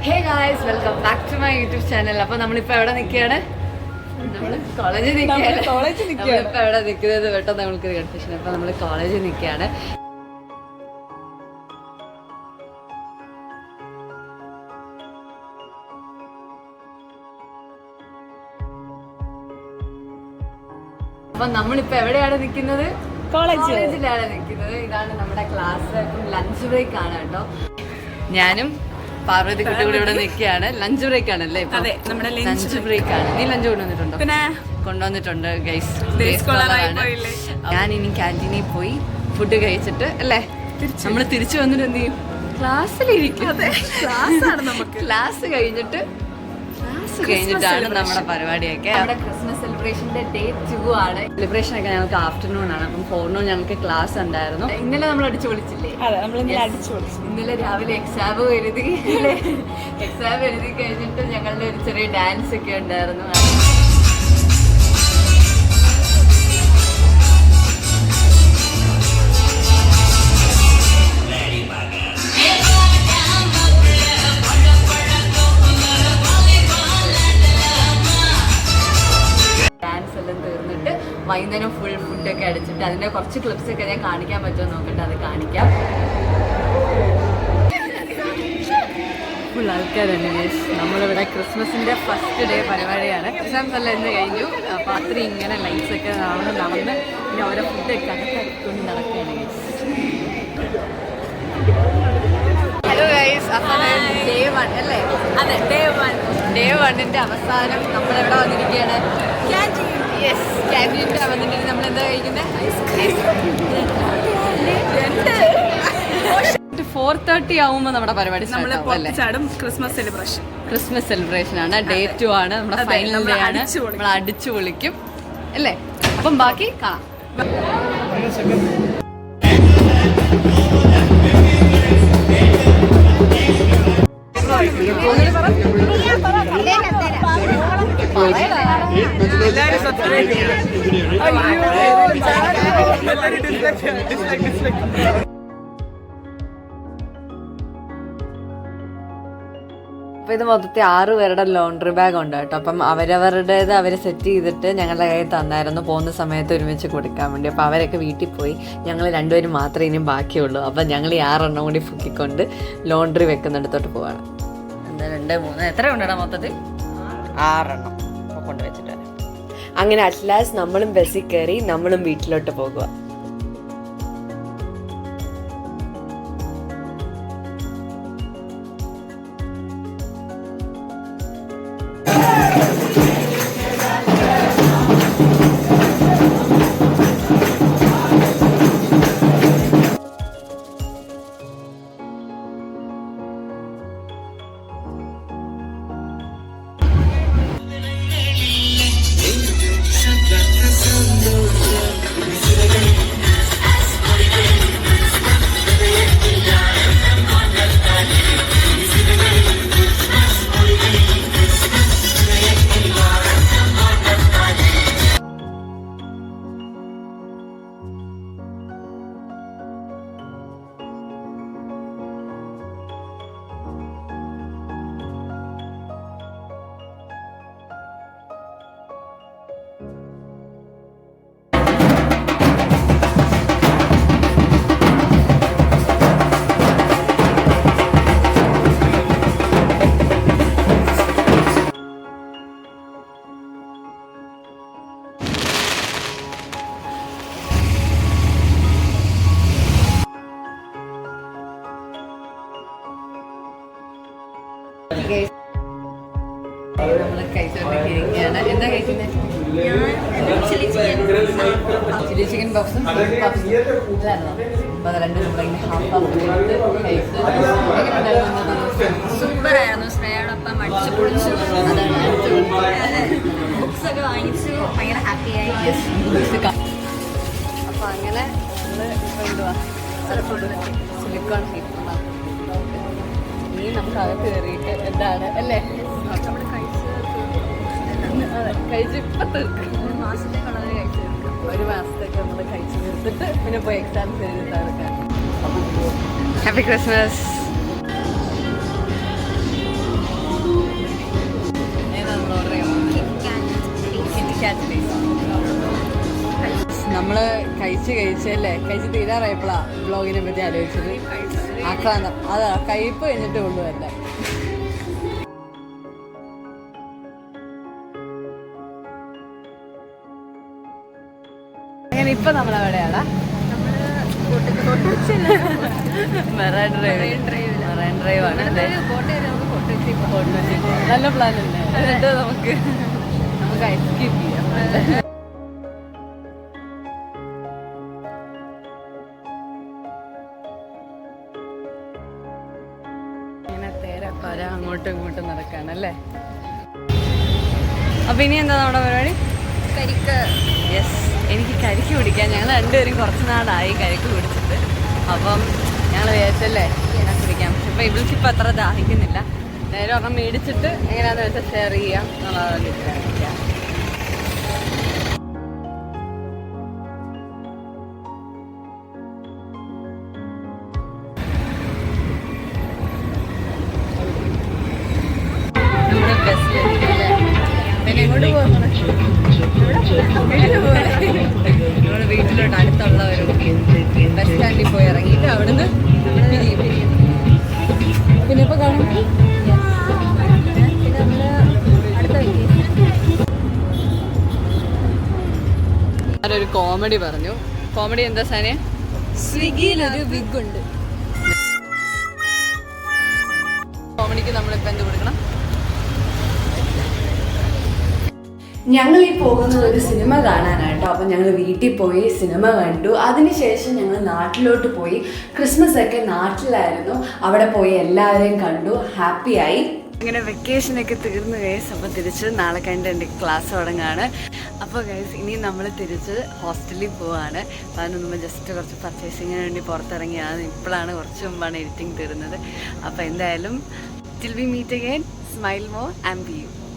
Hey guys, welcome back to my YouTube channel. അപ്പോൾ നമ്മളിപ്പോൾ എവിടെ നിൽക്കുകയാണ്? നമ്മൾ കോളേജിൽ നിൽക്കുകയാണ്. നമ്മളിപ്പോൾ എവിടെ നിൽക്കുന്നത് പെട്ടെന്ന് നമ്മൾക്കൊരു കൺഫ്യൂഷൻ. അപ്പോൾ നമ്മൾ കോളേജിൽ നിൽക്കുകയാണ്. അപ്പം നമ്മളിപ്പോൾ എവിടെയാണ് നിൽക്കുന്നത്? കോളേജിലാണ് നിൽക്കുന്നത്. ഇതാണ് നമ്മുടെ ക്ലാസ്. ഇപ്പം ലഞ്ച് ബ്രേക്ക് ആണ് കേട്ടോ. ഞാനും പാർവതി കുട്ടി കൂടി ഇവിടെ നിൽക്കുകയാണ്. ലഞ്ച് ബ്രേക്ക് ആണല്ലേ? ലഞ്ച് ബ്രേക്ക് ആണ്. നീ ലഞ്ച് കൊണ്ടുവന്നിട്ടുണ്ടോ? കൊണ്ടുവന്നിട്ടുണ്ട് ഗൈസ്. ഞാൻ ഇനി ക്യാൻറ്റീനിൽ പോയി ഫുഡ് കഴിച്ചിട്ട് അല്ലേ നമ്മൾ തിരിച്ചു വന്നിട്ട് എന്ത് ചെയ്യും? ക്ലാസ്സിലിരിക്കും. ക്ലാസ് കഴിഞ്ഞിട്ടാണ് നമ്മുടെ പരിപാടിയൊക്കെ. നമ്മുടെ ക്രിസ്മസ് സെലിബ്രേഷന്റെ ഡേ 2 ആണ്. സെലിബ്രേഷൻ ഒക്കെ ഞങ്ങൾക്ക് ആഫ്റ്റർനൂൺ ആണ്. അപ്പം ഫോർനൂൺ ഞങ്ങൾക്ക് ക്ലാസ് ഉണ്ടായിരുന്നു. ഇന്നലെ നമ്മൾ അടിച്ചു പൊളിച്ചില്ലേ? ഇന്നലെ രാവിലെ എക്സാം എഴുതി കഴിഞ്ഞിട്ട് ഞങ്ങളുടെ ഒരു ചെറിയ ഡാൻസ് ഒക്കെ ഉണ്ടായിരുന്നു. വൈകുന്നേരം ഫുൾ ഫുഡൊക്കെ അടിച്ചിട്ട് അതിൻ്റെ കുറച്ച് ക്ലിപ്സ് ഒക്കെ ഞാൻ കാണിക്കാൻ പറ്റുമോ നോക്കട്ടെ, അത് കാണിക്കാം. ഫുൾ ആൾക്കാരുണ്ട് ഗൈസ്. നമ്മളിവിടെ ക്രിസ്മസിൻ്റെ ഫസ്റ്റ് ഡേ പരിപാടിയാണ്. എക്സാംസ് എല്ലാം ഇന്ന് കഴിഞ്ഞു. അപ്പോൾ അത്രയും ഇങ്ങനെ ലൈറ്റ്സ് ഒക്കെ നടന്ന് പിന്നെ ഓരോ ഫുഡൊക്കെ അകത്തൊക്കെ നടക്കുകയാണ് ഗൈസ്. ഹലോ ഗൈസ്, അപ്പം ഡേ 1 അല്ലേ? അതെ, ഡേ 1ന്റെ അവസാനം നമ്മളെവിടെ വന്നിരിക്കുകയാണ്? യെസ്, ക്യാൻറ്റീനിൽ വന്നിട്ട് നമ്മൾ എന്താ കഴിക്കുന്നത്? 4:30 ആവുമ്പോൾ നമ്മുടെ പരിപാടി ക്രിസ്മസ് സെലിബ്രേഷൻ ആണ്. ഡേ 2 ആണ്, നമ്മുടെ ഫൈനൽ ഡേ ആണ്. നമ്മൾ അടിച്ചു പൊളിക്കും അല്ലേ? അപ്പം ബാക്കി കാണാം. അപ്പോൾ ഇത് മൊത്തത്തിൽ 6 പേരുടെ ലോണ്ടറി ബാഗ് ഉണ്ട് കേട്ടോ. അപ്പം അവരവരുടേത് അവർ സെറ്റ് ചെയ്തിട്ട് ഞങ്ങളുടെ കയ്യിൽ തന്നായിരുന്നു പോകുന്ന സമയത്ത് ഒരുമിച്ച് കൊടുക്കാൻ വേണ്ടി. അപ്പോൾ അവരൊക്കെ വീട്ടിൽ പോയി. ഞങ്ങൾ രണ്ടുപേരും മാത്രമേ ഇനിയും ബാക്കിയുള്ളൂ. അപ്പം ഞങ്ങൾ ഈ 6 എണ്ണം കൂടി പൊക്കിക്കൊണ്ട് ലോണ്ടറി വെക്കുന്നിടത്തോട്ട് പോവാണ്. എന്താ 2, 3 എത്ര കൊണ്ടിടാ? മൊത്തത്തിൽ 6 എണ്ണം കൊണ്ടുവച്ചിട്ട് അങ്ങനെ അറ്റ്ലാസ് നമ്മളും ബസ്സിൽ കയറി നമ്മളും വീട്ടിലോട്ട് പോകുക. നമ്മള് കഴിച്ചോണ്ടിരിക്കുകയാണ്. എന്താ കഴിക്കുന്നത്? ചില്ലി ചിക്കൻ പഫ്സും ഇതായിരുന്നു. അപ്പോൾ അത് രണ്ടും നമ്മളിങ്ങനെ ഹാഫ് സൂപ്പറായിരുന്നു. സ്നേഹയോടൊപ്പം അടിച്ചു പൊളിച്ചു. ബുക്സ് ഒക്കെ വാങ്ങിച്ചു. ഭയങ്കര ഹാപ്പിയായി. അപ്പോൾ അങ്ങനെ നമ്മൾ എന്തുവാ സിലിക്കോൺ ഇനി നമുക്ക് അകത്ത് കയറിയിട്ട് എന്താണ് അല്ലേ കഴിച്ച് ഇപ്പം തീർക്കും. 1 മാസത്തേക്കുള്ളത് കഴിച്ചു തീർക്കും. 1 മാസത്തേക്ക് നമ്മൾ കഴിച്ച് തീർത്തിട്ട് പിന്നെ പോയി എക്സാംസ് എഴുതിട്ടാണ്. Happy Christmas. കഴിച്ചല്ലേ, കഴിച്ച് തീരാറായപ്പോഴാ ബ്ലോഗിനെ പറ്റി ആലോചിച്ചത്. ആക്രാന്തം അതാ, കയ്പ്പ് കഴിഞ്ഞിട്ട് കൊണ്ടുവരല്ല. അങ്ങനെ ഇപ്പൊ നമ്മളെവിടെയാടാ? മെറൈൻ ഡ്രൈവ് ആണ്. നല്ല പ്ലാൻ അല്ലേ? എന്നിട്ട് നമുക്ക് എസ്കേപ്പ് ചെയ്യാം. ഇങ്ങനെ തേരപ്പാര അങ്ങോട്ടും ഇങ്ങോട്ടും നടക്കാനല്ലേ. അപ്പൊ ഇനി എന്താ നമ്മുടെ പരിപാടി? കരിക്ക്. യെസ്, എനിക്ക് കരിക്ക് കുടിക്കാൻ. ഞങ്ങൾ രണ്ടുപേരും കുറച്ച് നാളായി കരിക്ക് കുടിച്ചിട്ട്. അപ്പം ഞങ്ങൾ വിചാരിച്ചല്ലേ കുടിക്കാം. പക്ഷെ ഇപ്പം ഇവൾക്കിപ്പോൾ അത്ര ദാഹിക്കുന്നില്ല. നേരെ ഒരെണ്ണം മേടിച്ചിട്ട് എങ്ങനെയാണെന്ന് വെച്ചാൽ ഷെയർ ചെയ്യാം എന്നുള്ളതാണ്. നമ്മുടെ ബസ്സിലെത്തിയല്ലേ. പിന്നെ എങ്ങോട്ട് പോകുന്നത്? നമ്മുടെ വീട്ടിലോട്ട് അടുത്തുള്ള ഒരു ബസ് സ്റ്റാൻഡിൽ പോയി ഇറങ്ങിയിട്ട് അവിടുന്ന് പിന്നെ ഇപ്പൊ കാണും. പിന്നെ നമ്മള് അടുത്ത ഒരു കോമഡി പറഞ്ഞു. കോമഡി എന്താ സാനിയ? സ്വിഗ്ഗിയിലൊരു വിഗ് ഉണ്ട്. കോമഡിക്ക് നമ്മളിപ്പോൾ എന്ത് കൊടുക്കണം? ഞങ്ങൾ ഈ പോകുന്നത് ഒരു സിനിമ കാണാനായിട്ടോ. അപ്പം ഞങ്ങൾ വീട്ടിൽ പോയി സിനിമ കണ്ടു. അതിനുശേഷം ഞങ്ങൾ നാട്ടിലോട്ട് പോയി. ക്രിസ്മസ് ഒക്കെ നാട്ടിലായിരുന്നു. അവിടെ പോയി എല്ലാവരെയും കണ്ടു, ഹാപ്പിയായി. ഇങ്ങനെ വെക്കേഷനൊക്കെ തീർന്നു ഗൈസ്. അപ്പോൾ തിരിച്ച് നാളെ കഴിഞ്ഞിട്ട് എൻ്റെ ക്ലാസ് തുടങ്ങുകയാണ്. അപ്പോൾ ഗൈസ് ഇനി നമ്മൾ തിരിച്ച് ഹോസ്റ്റലിൽ പോവാണ്. അപ്പോൾ അതിന് മുമ്പ് ജസ്റ്റ് കുറച്ച് പർച്ചേസിങ്ങിന് വേണ്ടി പുറത്തിറങ്ങിയാണ്. ഇപ്പോഴാണ്, കുറച്ച് മുമ്പാണ് എഡിറ്റിംഗ് തീരുന്നത്. അപ്പോൾ എന്തായാലും till we meet again, smile more and be you.